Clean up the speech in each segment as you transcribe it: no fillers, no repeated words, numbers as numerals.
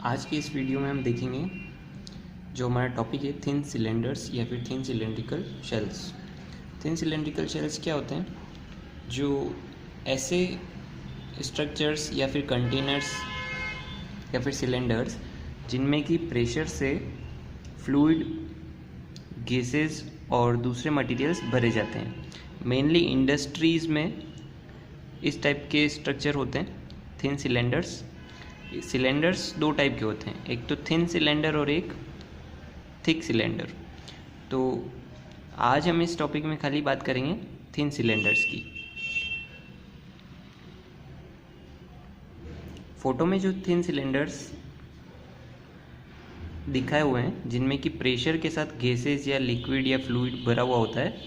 आज की इस वीडियो में हम देखेंगे जो हमारा टॉपिक है थिन सिलेंडर्स या फिर thin cylindrical shells. Thin cylindrical shells क्या होते हैं? जो ऐसे स्ट्रक्चर्स या फिर कंटेनर्स या फिर सिलेंडर्स जिनमें कि प्रेशर से फ्लूइड, गैसेस और दूसरे मटेरियल्स भरे जाते हैं। मेनली इंडस्ट्रीज़ में इस टाइप के स्ट्रक्चर होते हैं थिन सिलेंडर्स। सिलेंडर्स दो टाइप के होते हैं, एक तो थिन सिलेंडर और एक थिक सिलेंडर। तो आज हम इस टॉपिक में खाली बात करेंगे थिन सिलेंडर्स की। फोटो में जो थिन सिलेंडर्स दिखाए हुए हैं जिनमें कि प्रेशर के साथ गैसेस या लिक्विड या फ्लूइड भरा हुआ होता है,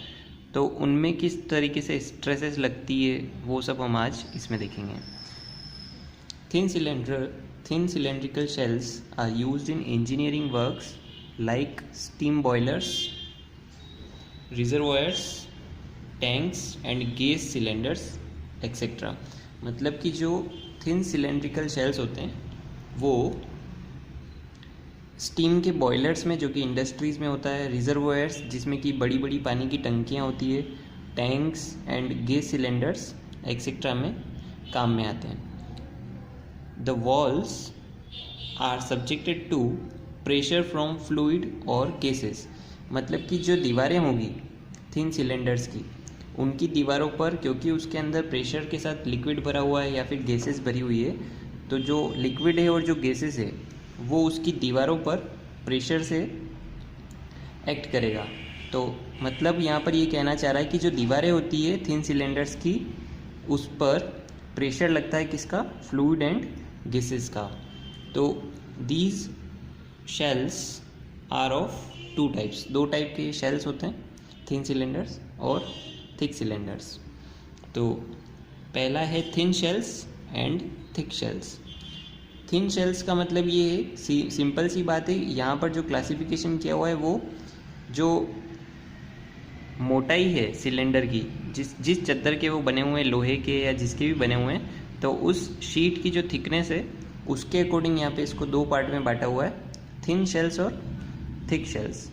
तो उनमें किस तरीके से स्ट्रेसेस लगती है वो सब हम आज इसमें देखेंगे। Thin cylindrical shells are used in engineering works like steam boilers, reservoirs, tanks and gas cylinders etc. मतलब कि जो थिन सिलेंड्रिकल शेल्स होते हैं वो स्टीम के बॉयलर्स में, जो कि इंडस्ट्रीज़ में होता है, रिजर्वोयर्स जिसमें कि बड़ी बड़ी पानी की टंकियाँ होती है, tanks and gas cylinders etcetera में काम में आते हैं। The walls are subjected to pressure from fluid और gases। मतलब कि जो दीवारें होंगी थिन सिलेंडर्स की, उनकी दीवारों पर क्योंकि उसके अंदर प्रेशर के साथ लिक्विड भरा हुआ है या फिर गैसेस भरी हुई है, तो जो लिक्विड है और जो गैसेस है वो उसकी दीवारों पर प्रेशर से एक्ट करेगा। तो मतलब यहाँ पर ये कहना चाह रहा है कि जो दीवारें होती है थिन सिलेंडर्स की, उस पर प्रेशर लगता है किसका? फ्लूइड एंड गैसेस का। तो these shells are of two types. दो टाइप के शेल्स होते हैं, थिन सिलेंडर्स और थिक सिलेंडर्स। तो पहला है thin shells and thick shells. Thin shells का मतलब ये है, सिंपल सी बात है, यहाँ पर जो क्लासिफिकेशन किया हुआ है वो जो मोटाई है सिलेंडर की, जिस चद्दर के वो बने हुए हैं, लोहे के या जिसके भी बने हुए हैं, तो उस शीट की जो थिकनेस है उसके अकॉर्डिंग यहाँ पे इसको दो पार्ट में बांटा हुआ है, थिन शेल्स और थिक शेल्स।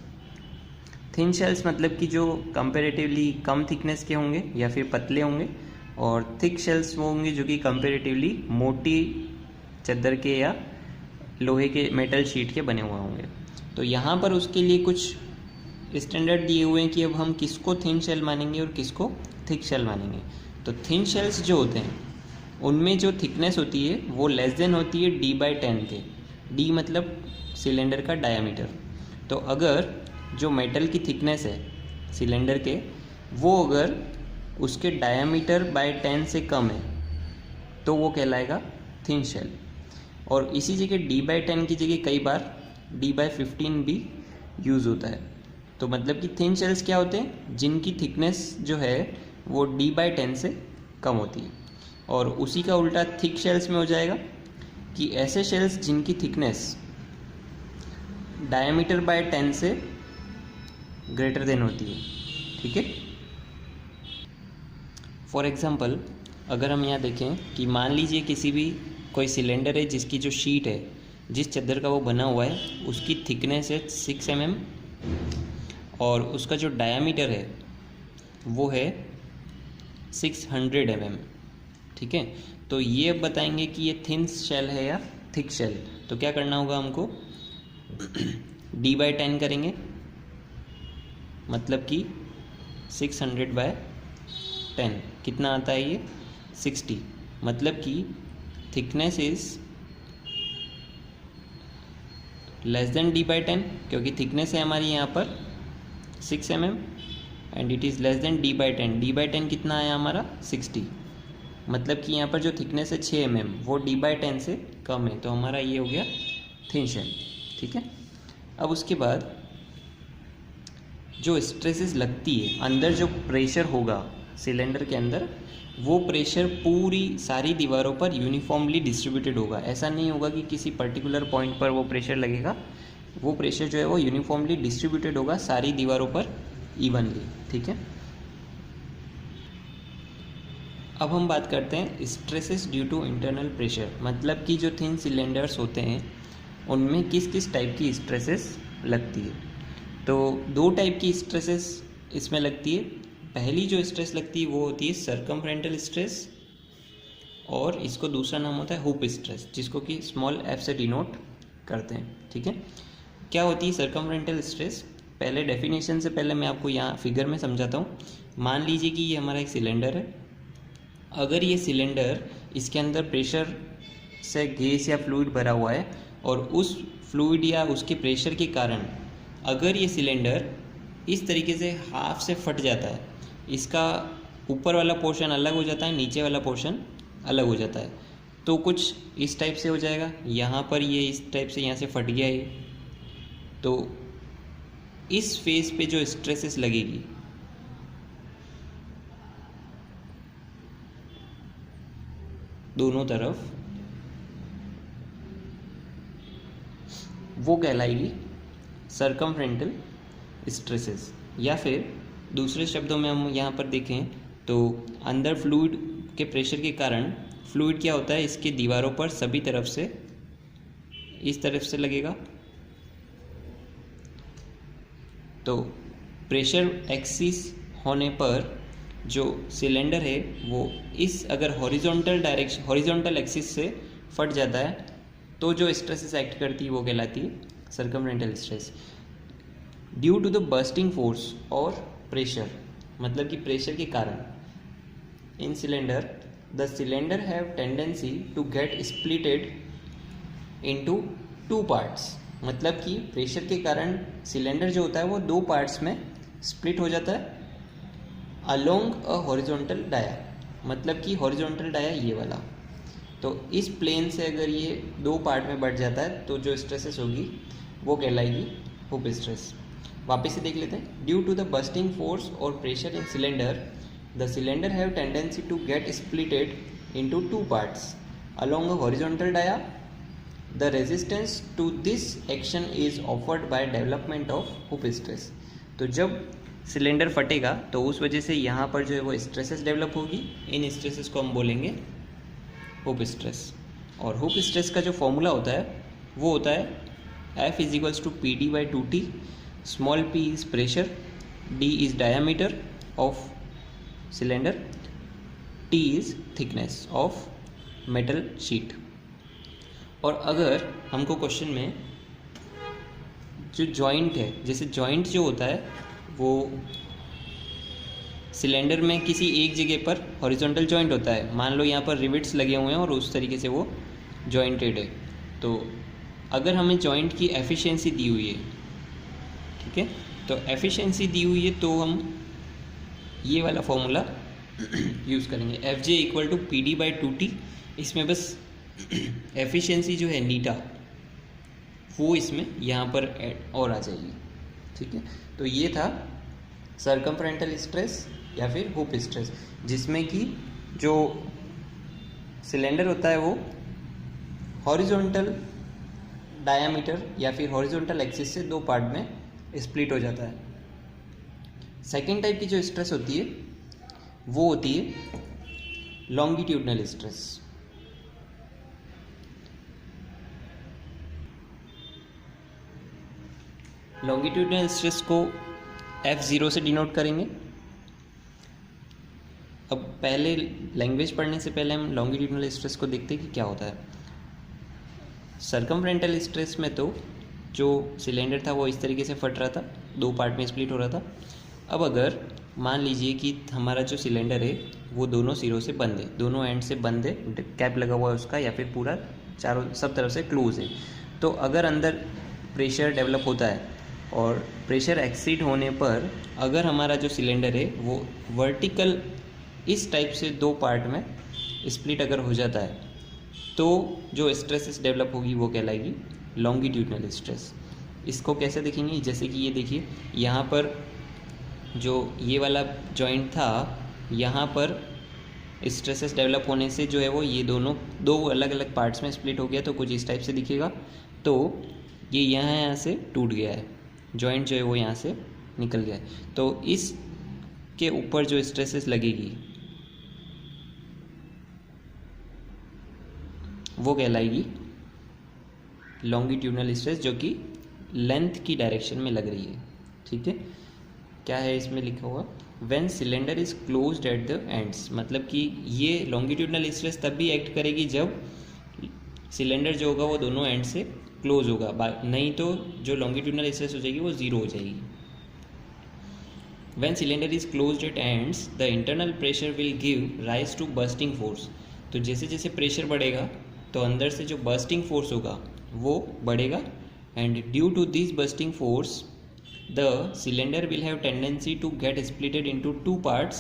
थिन शेल्स मतलब कि जो कंपैरेटिवली कम थिकनेस के होंगे या फिर पतले होंगे, और थिक शेल्स वो होंगे जो कि कंपैरेटिवली मोटी चद्दर के या लोहे के मेटल शीट के बने हुए होंगे। तो यहाँ पर उसके लिए कुछ स्टैंडर्ड दिए हुए हैं कि अब हम किसको थिन शेल मानेंगे और किसको थिक शेल मानेंगे। तो थिन शेल्स जो होते हैं उनमें जो थिकनेस होती है वो लेस देन होती है d/10 के। d मतलब सिलेंडर का डायामीटर। तो अगर जो मेटल की थिकनेस है सिलेंडर के, वो अगर उसके डायामीटर बाय 10 से कम है तो वो कहलाएगा थिन शेल। और इसी जगह d/10 की जगह कई बार d/15 भी यूज़ होता है। तो मतलब कि थिन शेल्स क्या होते हैं? जिनकी थिकनेस जो है वो d/10 से कम होती है। और उसी का उल्टा थिक शेल्स में हो जाएगा कि ऐसे शेल्स जिनकी थिकनेस डायमीटर बाय 10 से ग्रेटर देन होती है। ठीक है। फॉर एग्जांपल अगर हम यहाँ देखें कि मान लीजिए किसी भी कोई सिलेंडर है जिसकी जो शीट है, जिस चद्दर का वो बना हुआ है, उसकी थिकनेस है 6 mm और उसका जो डायामीटर है वो है 600 mm। ठीक है। तो ये अब बताएंगे कि ये थिन शेल है या थिक शेल। तो क्या करना होगा हमको? d/10 करेंगे, मतलब कि 600/10 कितना आता है? ये 60। मतलब कि thickness is less than d/10, क्योंकि थिकनेस है हमारी यहाँ पर 6 mm and it is less than d/10। d/10 कितना आया हमारा? 60। मतलब कि यहाँ पर जो थिकनेस है 6 mm वो d/10 से कम है। तो हमारा ये हो गया थिन शेल। ठीक है। अब उसके बाद जो स्ट्रेसेस लगती है, अंदर जो प्रेशर होगा सिलेंडर के अंदर, वो प्रेशर पूरी सारी दीवारों पर यूनिफॉर्मली डिस्ट्रीब्यूटेड होगा। ऐसा नहीं होगा कि किसी पर्टिकुलर पॉइंट पर वो प्रेशर लगेगा। वो प्रेशर जो है वो यूनिफॉर्मली डिस्ट्रीब्यूटेड होगा सारी दीवारों पर इवनली। ठीक है। अब हम बात करते हैं stresses due to internal pressure. मतलब कि जो थिन सिलेंडर्स होते हैं उनमें किस किस टाइप की स्ट्रेसेस लगती है। तो दो टाइप की स्ट्रेसेस इसमें लगती है। पहली जो स्ट्रेस लगती है वो होती है सर्कमफ्रेंटल स्ट्रेस, और इसको दूसरा नाम होता है हुप स्ट्रेस, जिसको कि स्मॉल एफ से डिनोट करते हैं। ठीक है, क्या होती है सर्कमफ्रेंटल स्ट्रेस? पहले डेफिनेशन से पहले मैं आपको यहाँ फिगर में समझाता हूँ। मान लीजिए कि ये हमारा एक सिलेंडर है। अगर ये सिलेंडर, इसके अंदर प्रेशर से गैस या फ्लूइड भरा हुआ है, और उस फ्लूइड या उसके प्रेशर के कारण अगर ये सिलेंडर इस तरीके से हाफ से फट जाता है, इसका ऊपर वाला पोर्शन अलग हो जाता है, नीचे वाला पोर्शन अलग हो जाता है, तो कुछ इस टाइप से हो जाएगा। यहाँ पर ये इस टाइप से यहाँ से फट गया है, तो इस फेस पे जो स्ट्रेसेस लगेगी दोनों तरफ, वो कहलाएगी सर्कमफ्रेंटल स्ट्रेसेस। या फिर दूसरे शब्दों में हम यहाँ पर देखें तो अंदर फ्लूइड के प्रेशर के कारण फ्लूइड क्या होता है, इसके दीवारों पर सभी तरफ से इस तरफ से लगेगा, तो प्रेशर एक्सिस होने पर जो सिलेंडर है वो इस अगर हॉरिजॉन्टल एक्सिस से फट जाता है, तो जो स्ट्रेसेस एक्ट करती है वो कहलाती है circumferential stress. Due to the bursting force और प्रेशर, मतलब कि प्रेशर के कारण in cylinder, the cylinder have tendency to get splitted into two parts. मतलब कि प्रेशर के कारण सिलेंडर जो होता है वो दो पार्ट्स में स्प्लिट हो जाता है अलोंग अ हॉरिजॉन्टल डाया, मतलब कि हॉरिजॉन्टल डाया ये वाला। तो इस प्लेन से अगर ये दो पार्ट में बढ़ जाता है तो जो स्ट्रेसेस होगी वो कहलाएगी हुप स्ट्रेस। वापस से देख लेते हैं। Due to the bursting force और pressure in cylinder, the cylinder have tendency to get splitted into two parts along a horizontal dia. The resistance to this action is offered by development of hoop stress. तो जब cylinder फटेगा तो उस वजह से यहाँ पर जो है वो स्ट्रेसेस डेवलप होगी। इन स्ट्रेसेस को हम बोलेंगे हुप स्ट्रेस। और हुप स्ट्रेस का जो फॉर्मूला होता है वो होता है F is to P D by 2T। Small p is pressure, d is diameter of cylinder, t is thickness of metal sheet. और अगर हमको क्वेश्चन में जो जॉइंट है, जैसे जॉइंट जो होता है वो सिलेंडर में किसी एक जगह पर हॉरिजॉन्टल जॉइंट होता है, मान लो यहाँ पर रिविट्स लगे हुए हैं और उस तरीके से वो जॉइंटेड है। तो अगर हमें जॉइंट की एफिशिएंसी दी हुई है, ठीक है, तो एफिशिएंसी दी हुई है तो हम ये वाला फॉर्मूला यूज़ करेंगे Fj equal to P D by 2T। इसमें बस एफिशिएंसी जो है नीटा वो इसमें यहाँ पर ऐड और आ जाएगी। ठीक है, तो ये था सर्कमफ्रेंटल स्ट्रेस या फिर हुप स्ट्रेस, जिसमें कि जो सिलेंडर होता है वो हॉरिजॉन्टल डायामीटर या फिर हॉरिजॉन्टल एक्सिस से दो पार्ट में स्प्लिट हो जाता है। सेकेंड टाइप की जो स्ट्रेस होती है वो होती है लॉन्गिट्यूडनल स्ट्रेस। लॉन्गिट्यूडनल स्ट्रेस को F0 से डिनोट करेंगे। अब पहले लैंग्वेज पढ़ने से पहले हम लॉन्गिट्यूडनल स्ट्रेस को देखते हैं कि क्या होता है। सर्कमफ्रेंटल स्ट्रेस में तो जो सिलेंडर था वो इस तरीके से फट रहा था, दो पार्ट में स्प्लिट हो रहा था। अब अगर मान लीजिए कि हमारा जो सिलेंडर है वो दोनों सिरों से बंद है, दोनों एंड से बंद है, कैप लगा हुआ है उसका, या फिर पूरा चारों सब तरफ से क्लोज है। तो अगर अंदर प्रेशर डेवलप होता है और प्रेशर एक्सीड होने पर अगर हमारा जो सिलेंडर है वो वर्टिकल इस टाइप से दो पार्ट में स्प्लिट अगर हो जाता है तो जो स्ट्रेसेस डेवलप होगी वो कहलाएगी लॉन्गिट्यूडनल स्ट्रेस। इसको कैसे देखेंगे, जैसे कि ये देखिए यहाँ पर जो ये वाला जॉइंट था, यहाँ पर स्ट्रेसेस डेवलप होने से जो है वो ये दोनों दो अलग अलग पार्ट्स में स्प्लिट हो गया, तो कुछ इस टाइप से दिखेगा। तो ये यहाँ से टूट गया है, जॉइंट जो है वो यहाँ से निकल गया है। तो इस के ऊपर जो स्ट्रेसेस लगेगी वो कहलाएगी लॉन्गिट्यूडनल स्ट्रेस जो कि लेंथ की डायरेक्शन में लग रही है। ठीक है, क्या है इसमें लिखा हुआ, when cylinder is closed at the ends, मतलब कि ये लॉन्गिट्यूडनल स्ट्रेस तब भी एक्ट करेगी जब सिलेंडर जो होगा वो दोनों एंड से क्लोज होगा, नहीं तो जो लॉन्गिट्यूडनल स्ट्रेस हो जाएगी वो ज़ीरो हो जाएगी। When cylinder is closed at ends the internal pressure will give rise to bursting force, तो जैसे जैसे प्रेशर बढ़ेगा तो अंदर से जो बर्स्टिंग फोर्स होगा वो बढ़ेगा, and due to this bursting force the cylinder will have tendency to get splitted into two parts,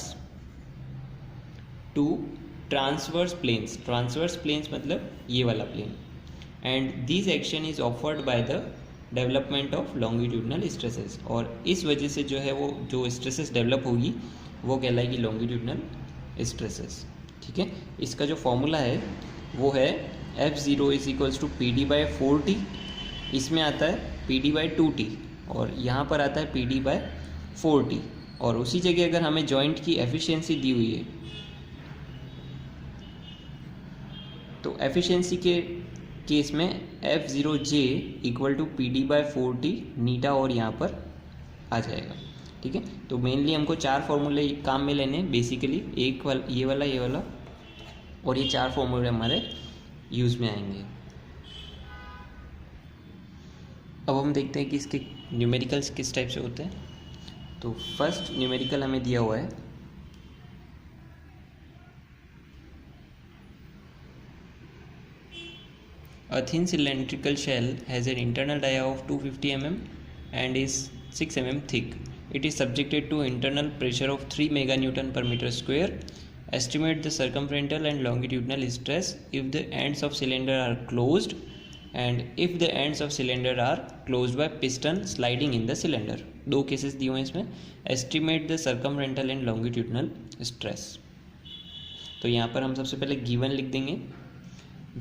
two transverse planes मतलब ये वाला plane, and this action is offered by the development of longitudinal stresses, और इस वजह से जो है वो जो stresses develop होगी वो कहलाएगी longitudinal stresses। ठीक है, इसका जो फॉर्मूला है वो है F0 is equals to PD/4T, इसमें आता है PD/2T और यहाँ पर आता है PD/4T, और उसी जगह अगर हमें जॉइंट की एफिशिएंसी दी हुई है तो एफिशिएंसी के केस में F0J इक्वल टू PD/4T नीटा और यहाँ पर आ जाएगा। ठीक है, तो मेनली हमको चार फॉर्मूले काम में लेने हैं बेसिकली, एक वाला ये वाला और ये चार फॉर्मूले हमारे यूज़ में आएंगे। अब हम देखते हैं कि इसके न्यूमेरिकल्स किस टाइप से होते हैं। तो फर्स्ट न्यूमेरिकल हमें दिया हुआ है A thin cylindrical shell has an internal dia of 250 mm and is 6 mm thick. It is subjected to internal pressure of 3 meganewton per meter square. Estimate the circumferential and longitudinal stress if the ends of cylinder are closed and if the ends of cylinder are closed by piston sliding in the cylinder. दो cases दिए हुए हैं इसमें। Estimate the circumferential and longitudinal stress. तो यहाँ पर हम सबसे पहले गिवन लिख देंगे।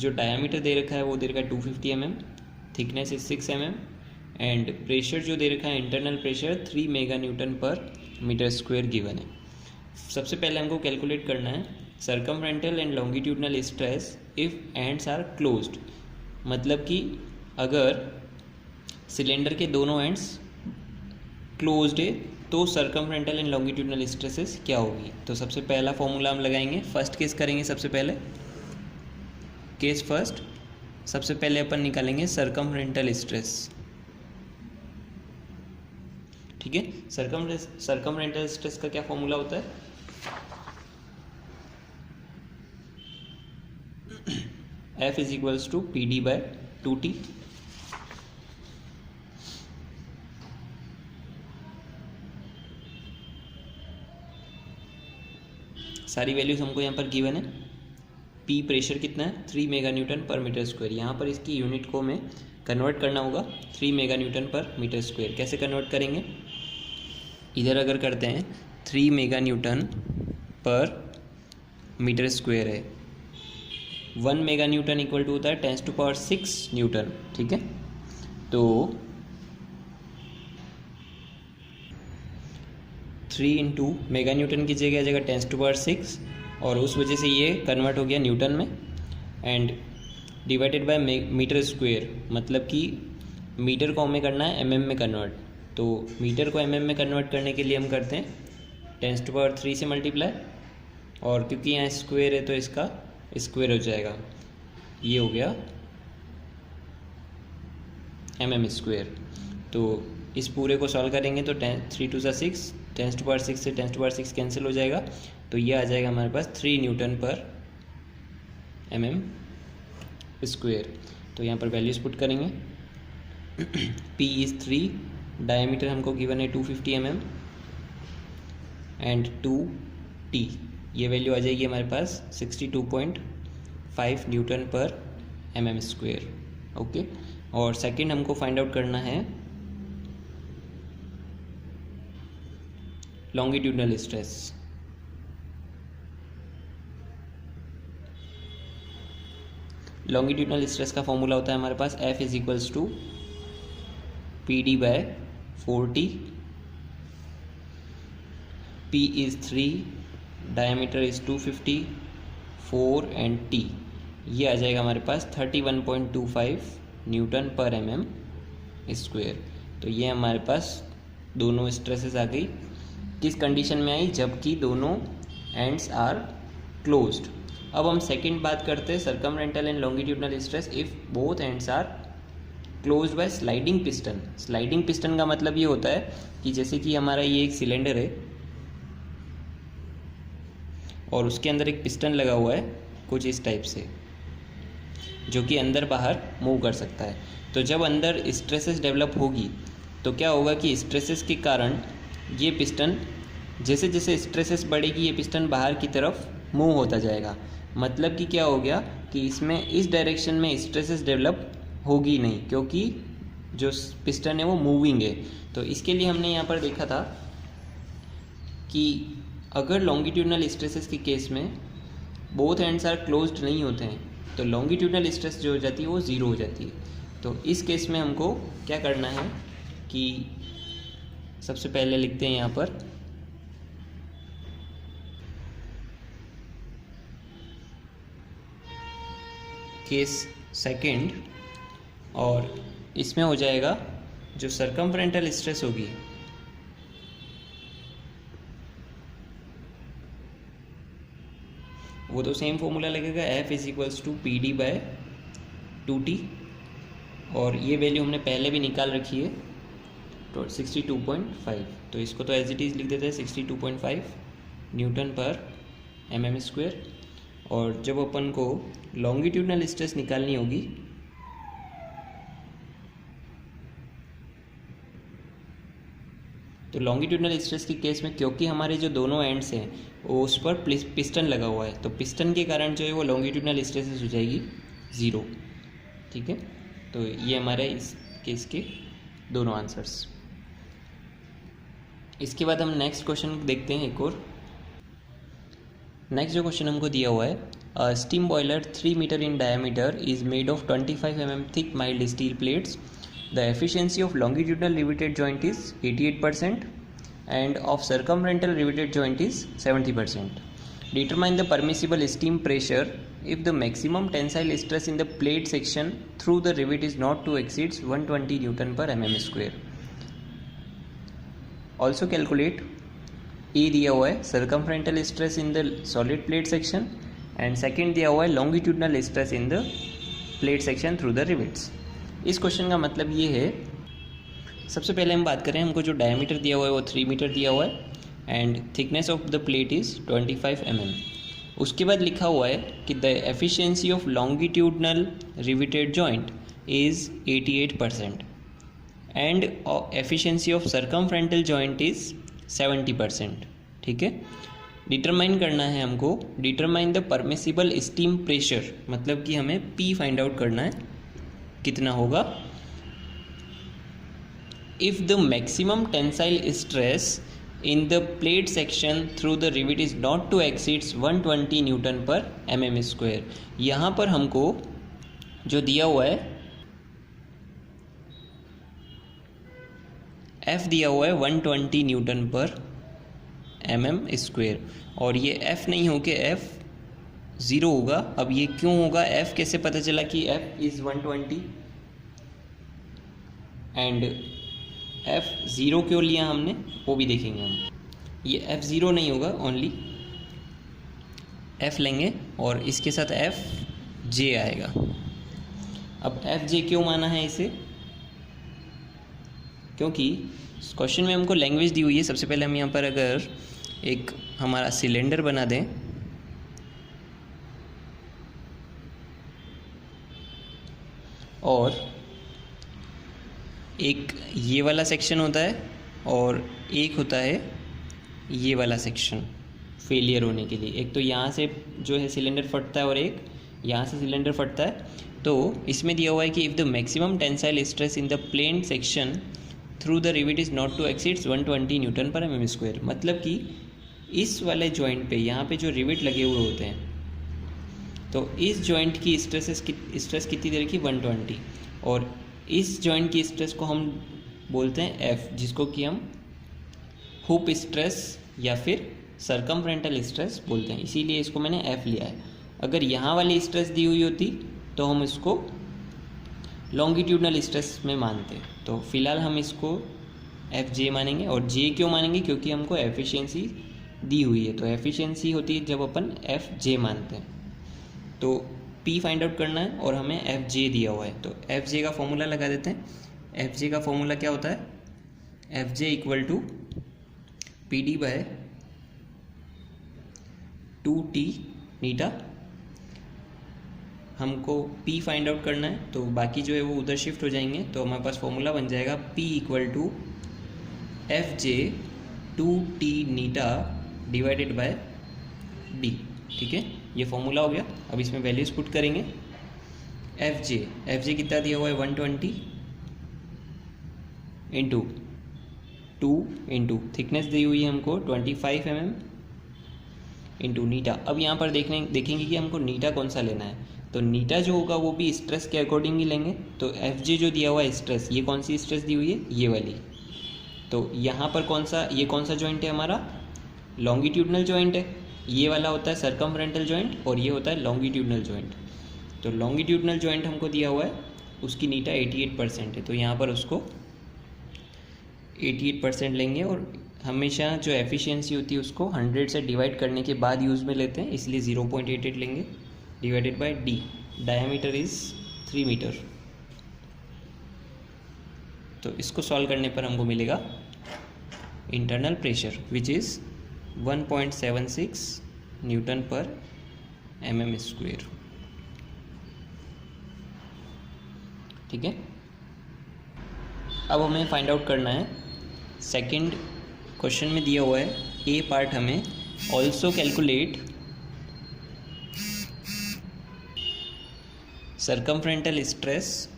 जो डायमीटर दे रखा है वो दे रखा है 250 mm, thickness is 6 mm and pressure जो दे रखा है इंटरनल प्रेशर 3 मेगान्यूटन पर मीटर स्क्वायर गिवन है। सबसे पहले हमको कैलकुलेट करना है circumferential and longitudinal stress if ends are closed, मतलब कि अगर सिलेंडर के दोनों एंड्स क्लोज्ड है तो सर्कमफ्रेंटल एंड लॉन्गिट्यूडनल स्ट्रेसेस क्या होगी। तो सबसे पहला फॉर्मूला हम लगाएंगे, फर्स्ट केस करेंगे सबसे पहले, केस फर्स्ट सबसे पहले अपन निकालेंगे सर्कमफ्रेंटल स्ट्रेस। ठीक है, सर्कमफ्रेंटल स्ट्रेस का क्या फॉर्मूला होता है, F is equals to PD/2T। सारी वैल्यूज हमको यहाँ पर गिवन है। P प्रेशर कितना है 3 मेगान्यूटन पर मीटर स्क्वायर, यहाँ पर इसकी यूनिट को हमें कन्वर्ट करना होगा 3 मेगान्यूटन पर मीटर स्क्वायर। कैसे कन्वर्ट करेंगे, इधर अगर करते हैं 3 मेगान्यूटन पर मीटर स्क्वायर है, 1 मेगान्यूटन इक्वल टू होता है 10⁶ न्यूटन। ठीक है, तो 3 इंटू मेगान्यूटन की जगह आ जाएगा 10⁶, और उस वजह से ये कन्वर्ट हो गया न्यूटन में, and divided by metre square, मतलब कि मीटर को हमें करना है mm में कन्वर्ट। तो मीटर को mm में कन्वर्ट करने के लिए हम करते हैं 10⁻³ से मल्टीप्लाई, और क्योंकि यहाँ स्क्वायर है तो इसका स्क्वायर हो जाएगा, ये हो गया mm स्क्वायर। तो इस पूरे को सॉल्व करेंगे तो 3 2 6, 10⁻6 से 10⁻6 कैंसिल हो जाएगा, तो ये आ जाएगा हमारे पास 3 न्यूटन पर mm स्क्वायर। तो यहाँ पर वैल्यूज पुट करेंगे, P इज़ 3, डायमीटर हमको गिवन है 250 mm एंड 2T, ये वैल्यू आ जाएगी हमारे पास 62.5 न्यूटन पर mm स्क्वायर। ओके, और सेकंड हमको फाइंड आउट करना है लॉन्गिट्यूडनल स्ट्रेस। लॉन्गिट्यूडनल स्ट्रेस का फॉर्मूला होता है हमारे पास F is equals to PD/4T। P is 3, diameter is 250, 4 and T, ये आ जाएगा हमारे पास 31.25 न्यूटन पर mm स्क्वायर। तो ये हमारे पास दोनों स्ट्रेसेस आ गई। किस कंडीशन में आई? जबकि दोनों एंड्स आर क्लोज्ड। अब हम सेकंड बात करते हैं, circumferential and longitudinal stress if both ends are closed by sliding piston. Sliding piston का मतलब ये होता है कि जैसे कि हमारा ये एक सिलेंडर है और उसके अंदर एक पिस्टन लगा हुआ है कुछ इस टाइप से, जो कि अंदर बाहर मूव कर सकता है। तो जब अंदर स्ट्रेसेस डेवलप होगी तो क्या होगा कि स्ट्रेसेस के कारण ये पिस्टन, जैसे जैसे स्ट्रेसेस बढ़ेगी ये पिस्टन बाहर की तरफ मूव होता जाएगा। मतलब कि क्या हो गया कि इसमें इस डायरेक्शन में स्ट्रेसेस डेवलप होगी नहीं, क्योंकि जो पिस्टन है वो मूविंग है। तो इसके लिए हमने यहाँ पर देखा था कि अगर लॉन्गिट्यूडनल स्ट्रेसेस के केस में बोथ एंड्स आर क्लोज्ड नहीं होते हैं तो लॉन्गिट्यूडनल स्ट्रेस जो हो जाती है वो ज़ीरो हो जाती है। तो इस केस में हमको क्या करना है कि सबसे पहले लिखते हैं यहाँ पर केस सेकंड, और इसमें हो जाएगा जो सर्कमफ्रेंटल स्ट्रेस होगी वो तो सेम फॉर्मूला लगेगा, F is to P D by 2T, और ये वैल्यू हमने पहले भी निकाल रखी है तो 62.5। तो इसको तो एज इट इज़ लिख देते हैं 62.5 न्यूटन पर mm स्क्वायर। और जब अपन को लॉन्गिट्यूडनल स्ट्रेस निकालनी होगी तो लॉन्गिट्यूडनल स्ट्रेस के केस में क्योंकि हमारे जो दोनों एंड्स हैं वो उस पर पिस्टन लगा हुआ है, तो पिस्टन के कारण जो है वो लॉन्गिट्यूडनल स्ट्रेसेस हो जाएगी ज़ीरो। ठीक है, तो ये हमारे इस केस के दोनों आंसर्स। इसके बाद हम नेक्स्ट क्वेश्चन देखते हैं एक और। नेक्स्ट जो क्वेश्चन हमको दिया हुआ है, a steam boiler 3 metre in diameter is made of 25 mm thick mild steel plates. The efficiency of longitudinal riveted joint is 88% and of circumferential riveted joint is 70%. Determine the permissible steam pressure if the maximum tensile stress in the plate section through the rivet is not to exceeds 120 Newton per mm square. Also calculate A दिया हुआ है circumferential stress in the solid plate section and second दिया हुआ है longitudinal stress in the plate section through the rivets. इस question का मतलब ये है, सबसे पहले हम बात करें, हमको जो डायमीटर दिया हुआ है वो 3 मीटर दिया हुआ है and thickness of the plate is 25 mm। उसके बाद लिखा हुआ है कि the efficiency of longitudinal riveted joint is 88% and efficiency of circumferential joint is 70%। ठीक है, डिटरमाइन करना है हमको, determine the permissible steam pressure, मतलब कि हमें P फाइंड आउट करना है कितना होगा। If the maximum tensile stress in the plate section through the rivet is not to exceeds 120 Newton per mm square। यहाँ पर हमको जो दिया हुआ है F दिया हुआ है 120 न्यूटन पर mm स्क्वायर, और ये F नहीं हो के F 0 होगा। अब ये क्यों होगा, F कैसे पता चला कि F इज़ 120 एंड F0 क्यों लिया हमने वो भी देखेंगे हम। ये F0 नहीं होगा, ओनली F लेंगे और इसके साथ FJ आएगा। अब FJ क्यों माना है इसे, क्योंकि क्वेश्चन में हमको लैंग्वेज दी हुई है। सबसे पहले हम यहाँ पर अगर एक हमारा सिलेंडर बना दें और एक ये वाला सेक्शन होता है और एक होता है ये वाला सेक्शन फेलियर होने के लिए। एक तो यहाँ से जो है सिलेंडर फटता है और एक यहाँ से सिलेंडर फटता है। तो इसमें दिया हुआ है कि if the maximum tensile stress in the plane section through the rivet is not to exceeds 120 newton पर mm स्क्वायर। मतलब कि इस वाले जॉइंट पे यहाँ पे जो रिवेट लगे हुए होते हैं तो इस जॉइंट की स्ट्रेस कितनी देर की 120, और इस जॉइंट की स्ट्रेस को हम बोलते हैं F, जिसको कि हम हुप स्ट्रेस या फिर सर्कमफ्रेंटल स्ट्रेस बोलते हैं। इसीलिए इसको मैंने F लिया है। अगर यहाँ वाली स्ट्रेस दी हुई होती तो हम इसको लॉन्गिट्यूडनल स्ट्रेस में मानते हैं। तो फिलहाल हम इसको एफ जे मानेंगे। और जे क्यों मानेंगे? क्योंकि हमको एफिशिएंसी दी हुई है। तो एफिशिएंसी होती है जब अपन एफ जे मानते हैं। तो पी फाइंड आउट करना है और हमें एफ जे दिया हुआ है। तो एफ जे का फॉर्मूला लगा देते हैं। एफ जे का फॉर्मूला क्या होता है? F J equal to P D by 2t नीटा। हमको p फाइंड आउट करना है, तो बाकी जो है वो उधर शिफ्ट हो जाएंगे। तो हमारे पास फॉर्मूला बन जाएगा p equal to F J 2t नीटा डिवाइडेड बाय d। ठीक है, ये फॉर्मूला हो गया। अब इसमें वैल्यूज पुट करेंगे। एफ जे कितना दिया हुआ है? 120 इंटू 2 इंटू थिकनेस दी हुई है हमको 25 mm इंटू नीटा। अब यहाँ पर देखेंगे कि हमको नीटा कौन सा लेना है। तो नीटा जो होगा वो भी स्ट्रेस के अकॉर्डिंग ही लेंगे। तो एफ जे जो दिया हुआ है स्ट्रेस, ये कौन सी स्ट्रेस दी हुई है? ये वाली। तो यहाँ पर कौन सा जॉइंट है हमारा? लॉन्गिट्यूडनल जॉइंट है। ये वाला होता है सर्कमफ्रंटल जॉइंट और ये होता है लॉन्गिट्यूडनल जॉइंट। तो लॉन्गिट्यूडनल जॉइंट हमको दिया हुआ है, उसकी नीटा 88% है। तो यहाँ पर उसको 88% लेंगे। और हमेशा जो एफिशिएंसी होती है उसको 100 से डिवाइड करने के बाद यूज़ में लेते हैं, इसलिए 0.88 लेंगे divided by D. Diameter is 3 metre. तो इसको सॉल्व करने पर हमको मिलेगा internal pressure which is 1.76 newton पर mm स्क्वायर। ठीक है, अब हमें फाइंड आउट करना है। सेकंड क्वेश्चन में दिया हुआ है ए पार्ट हमें also calculate circumferential stress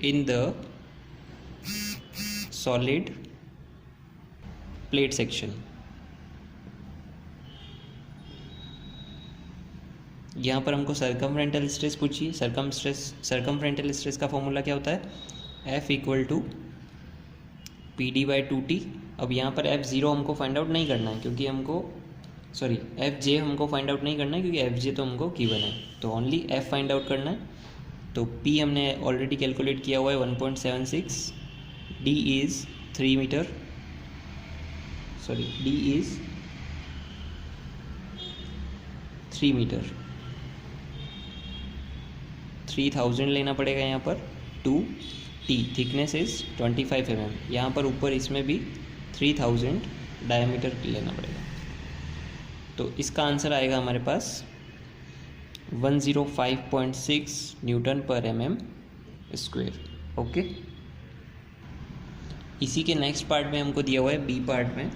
in the solid plate section. यहाँ पर हमको सर्कमफ्रंटल स्ट्रेस पूछिए। सर्कमफ्रंटल स्ट्रेस का फॉर्मूला क्या होता है? F equal to P D by 2t। अब यहाँ पर F0 हमको फाइंड आउट नहीं करना है क्योंकि Fj हमको फाइंड आउट नहीं करना है क्योंकि Fj तो हमको गिवन है। तो ओनली F फाइंड आउट करना है। तो P हमने ऑलरेडी कैलकुलेट किया हुआ है 1.76। D is 3 metre, D is 3 metre. 3000 लेना पड़ेगा यहाँ पर। 2t thickness is 25 mm। यहाँ पर ऊपर इसमें भी 3000 डायमीटर लेना पड़ेगा। तो इसका आंसर आएगा हमारे पास 105.6 न्यूटन पर mm स्क्वायर। ओके, इसी के नेक्स्ट पार्ट में हमको दिया हुआ है बी पार्ट में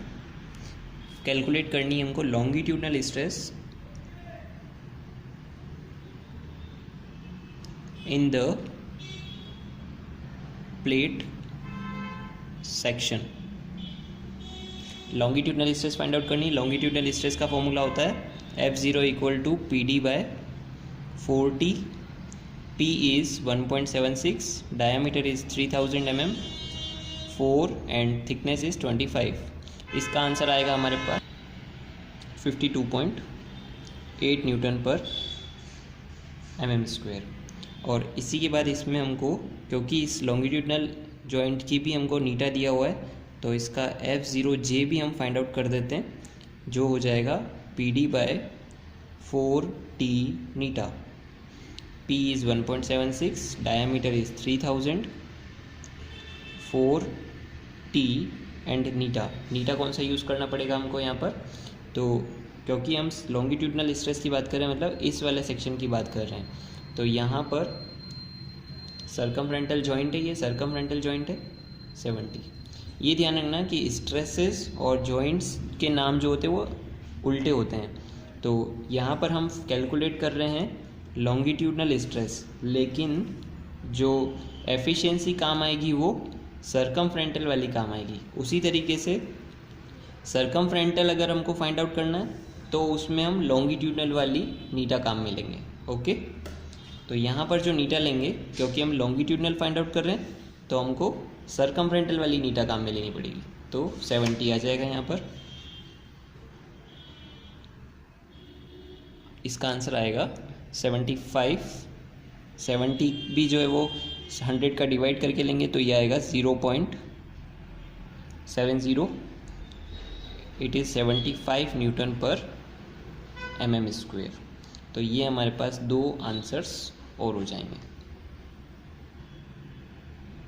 कैलकुलेट करनी है हमको longitudinal stress in the plate section। Longitudinal stress find out करनी। लॉन्गिट्यूडनल स्ट्रेस का फॉर्मूला होता है F0 equal to P D by 4t। P is 1.76, diameter is 3000 mm, 4 and thickness is 25। इसका answer आएगा हमारे पास 52.8 न्यूटन पर mm स्क्वायर। और इसी के बाद इसमें हमको, क्योंकि इस लॉन्गिट्यूडनल जॉइंट की भी हमको नीटा दिया हुआ है, तो इसका F0J भी हम फाइंड आउट कर देते हैं, जो हो जाएगा पी डी बाय 4t नीटा। P is 1.76, diameter is 3000, 4t and नीटा कौन सा यूज़ करना पड़ेगा हमको यहाँ पर? तो क्योंकि हम लॉन्गिट्यूडनल स्ट्रेस की बात कर रहे हैं, मतलब इस वाले सेक्शन की बात कर रहे हैं, तो यहाँ पर सर्कमफ्रंटल जॉइंट है, ये सर्कमफ्रंटल जॉइंट है 70। ये ध्यान रखना कि स्ट्रेसेस और जॉइंट्स के नाम जो होते हैं वो उल्टे होते हैं। तो यहाँ पर हम कैलकुलेट कर रहे हैं लॉन्गिट्यूडनल स्ट्रेस, लेकिन जो एफिशिएंसी काम आएगी वो सर्कमफ्रंटल वाली काम आएगी। उसी तरीके से सर्कमफ्रंटल अगर हमको फाइंड आउट करना है तो उसमें हम लॉन्गिट्यूडनल वाली नीटा काम में लेंगे। ओके, तो यहाँ पर जो नीटा लेंगे, क्योंकि हम लॉन्गिट्यूडनल फाइंड आउट कर रहे हैं, तो हमको सर्कमफ्रंटल वाली नीटा काम में लेनी पड़ेगी। तो 70 आ जाएगा यहाँ पर। इसका आंसर आएगा 75। 70 भी जो है वो 100 का डिवाइड करके लेंगे तो ये आएगा 0.70। इट इज़ 75 न्यूटन पर mm²। तो ये हमारे पास 2 आंसर्स और हो जाएंगे।